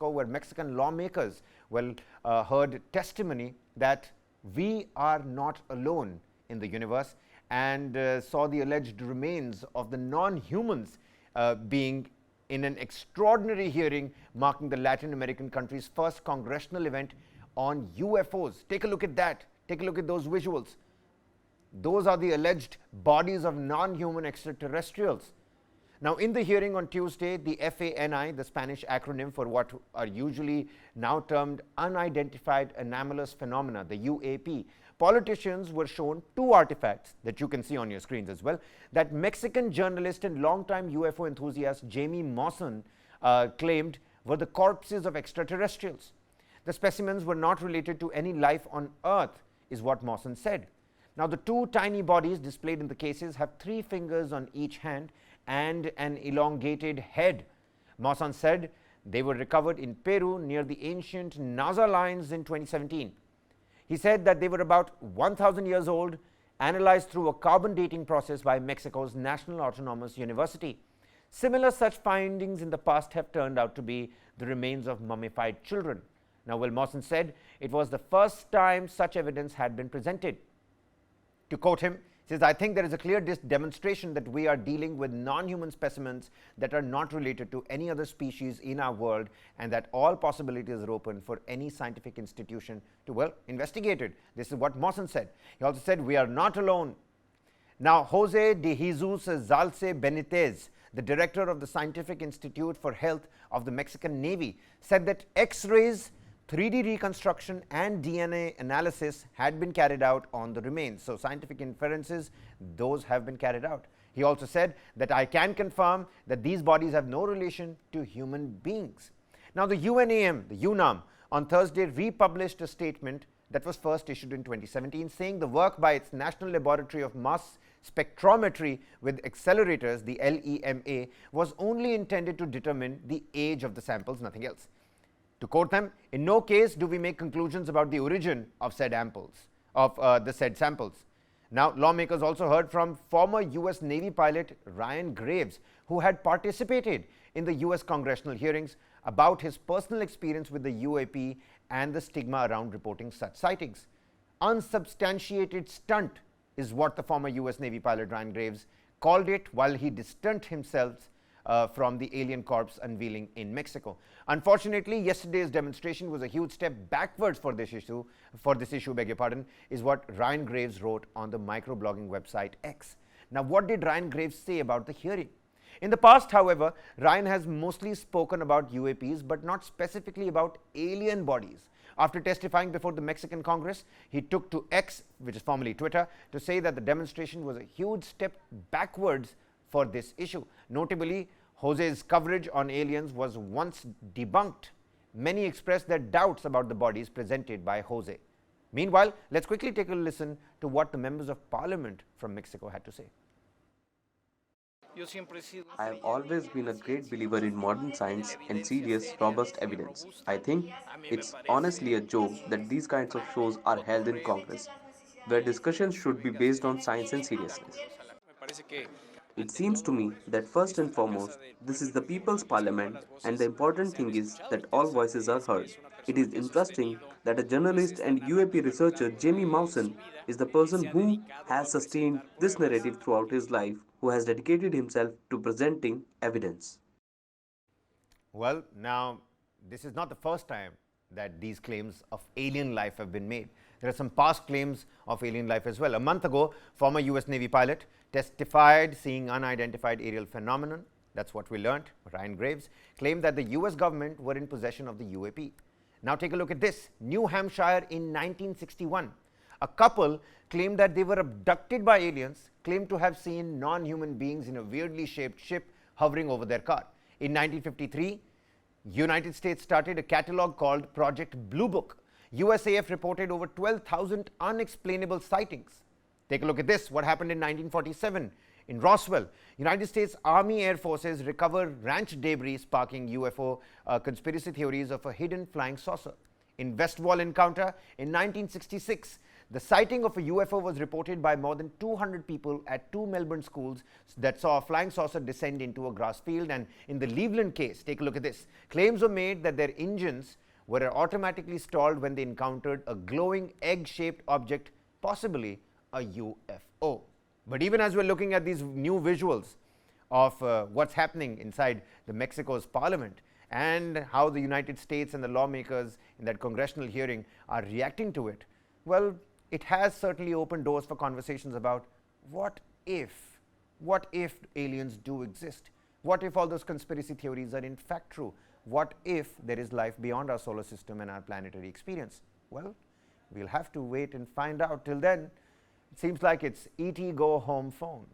Mexico, where Mexican lawmakers heard testimony that we are not alone in the universe, and saw the alleged remains of the non-humans being in an extraordinary hearing marking the Latin American country's first congressional event on UFOs. Take a look at that. Take a look at those visuals. Those are the alleged bodies of non-human extraterrestrials. Now, in the hearing on Tuesday, the FANI, the Spanish acronym for what are usually now termed unidentified anomalous phenomena, the UAP, politicians were shown two artifacts that you can see on your screens as well, that Mexican journalist and longtime UFO enthusiast Jaime Maussan claimed were the corpses of extraterrestrials. The specimens were not related to any life on Earth, is what Maussan said. Now, the two tiny bodies displayed in the cases have 3 fingers on each hand and an elongated head. Maussan said they were recovered in Peru near the ancient NASA lines in 2017. He said that they were about 1,000 years old, analyzed through a carbon dating process by Mexico's National Autonomous University. Similar such findings in the past have turned out to be the remains of mummified children. Now, Maussan said it was the first time such evidence had been presented. To quote him, he says, "I think there is a clear demonstration that we are dealing with non-human specimens that are not related to any other species in our world, and that all possibilities are open for any scientific institution to, investigate it." This is what Maussan said. He also said, "We are not alone." Now, Jose de Jesus Zalce Benitez, the director of the Scientific Institute for Health of the Mexican Navy, said that X-rays, 3D reconstruction and DNA analysis had been carried out on the remains. So, scientific inferences, those have been carried out. He also said that I can confirm that these bodies have no relation to human beings. Now, the UNAM, on Thursday republished a statement that was first issued in 2017, saying the work by its National Laboratory of Mass Spectrometry with Accelerators, the LEMA, was only intended to determine the age of the samples, nothing else. To quote them, "In no case do we make conclusions about the origin of said samples." Now, lawmakers also heard from former US Navy pilot Ryan Graves, who had participated in the US congressional hearings, about his personal experience with the UAP and the stigma around reporting such sightings. Unsubstantiated stunt is what the former US Navy pilot Ryan Graves called it while he distanced himself from the alien corpse unveiling in Mexico. Unfortunately, yesterday's demonstration was a huge step backwards for this issue, is what Ryan Graves wrote on the microblogging website X. Now, what did Ryan Graves say about the hearing? In the past, however, Ryan has mostly spoken about UAPs, but not specifically about alien bodies. After testifying before the Mexican Congress, he took to X, which is formerly Twitter, to say that the demonstration was a huge step backwards for this issue. Notably, Jose's coverage on aliens was once debunked. Many expressed their doubts about the bodies presented by Jose. Meanwhile, let's quickly take a listen to what the members of parliament from Mexico had to say. I have always been a great believer in modern science and serious, robust evidence. I think it's honestly a joke that these kinds of shows are held in Congress, where discussions should be based on science and seriousness. It seems to me that first and foremost, this is the people's parliament, and the important thing is that all voices are heard. It is interesting that a journalist and UAP researcher, Jaime Maussan, is the person who has sustained this narrative throughout his life, who has dedicated himself to presenting evidence. Well, now, this is not the first time that these claims of alien life have been made. There are some past claims of alien life as well. A month ago, former US Navy pilot testified seeing unidentified aerial phenomenon. That's what we learned. Ryan Graves claimed that the US government were in possession of the UAP. Now take a look at this. New Hampshire in 1961. A couple claimed that they were abducted by aliens, claimed to have seen non-human beings in a weirdly shaped ship hovering over their car. In 1953, United States started a catalog called Project Blue Book. USAF reported over 12,000 unexplainable sightings. Take a look at this. What happened in 1947 in Roswell? United States Army Air Forces recovered ranch debris, sparking UFO conspiracy theories of a hidden flying saucer. In Westwall encounter in 1966, The sighting of a UFO was reported by more than 200 people at 2 Melbourne schools that saw a flying saucer descend into a grass field. And in the Leveland case, take a look at this. Claims were made that their engines were automatically stalled when they encountered a glowing egg-shaped object, possibly a UFO. But even as we're looking at these new visuals of what's happening inside the Mexico's parliament and how the United States and the lawmakers in that congressional hearing are reacting to it, well, it has certainly opened doors for conversations about what if aliens do exist? What if all those conspiracy theories are in fact true? What if there is life beyond our solar system and our planetary experience? Well, we'll have to wait and find out. Till then, it seems like it's ET go home phone.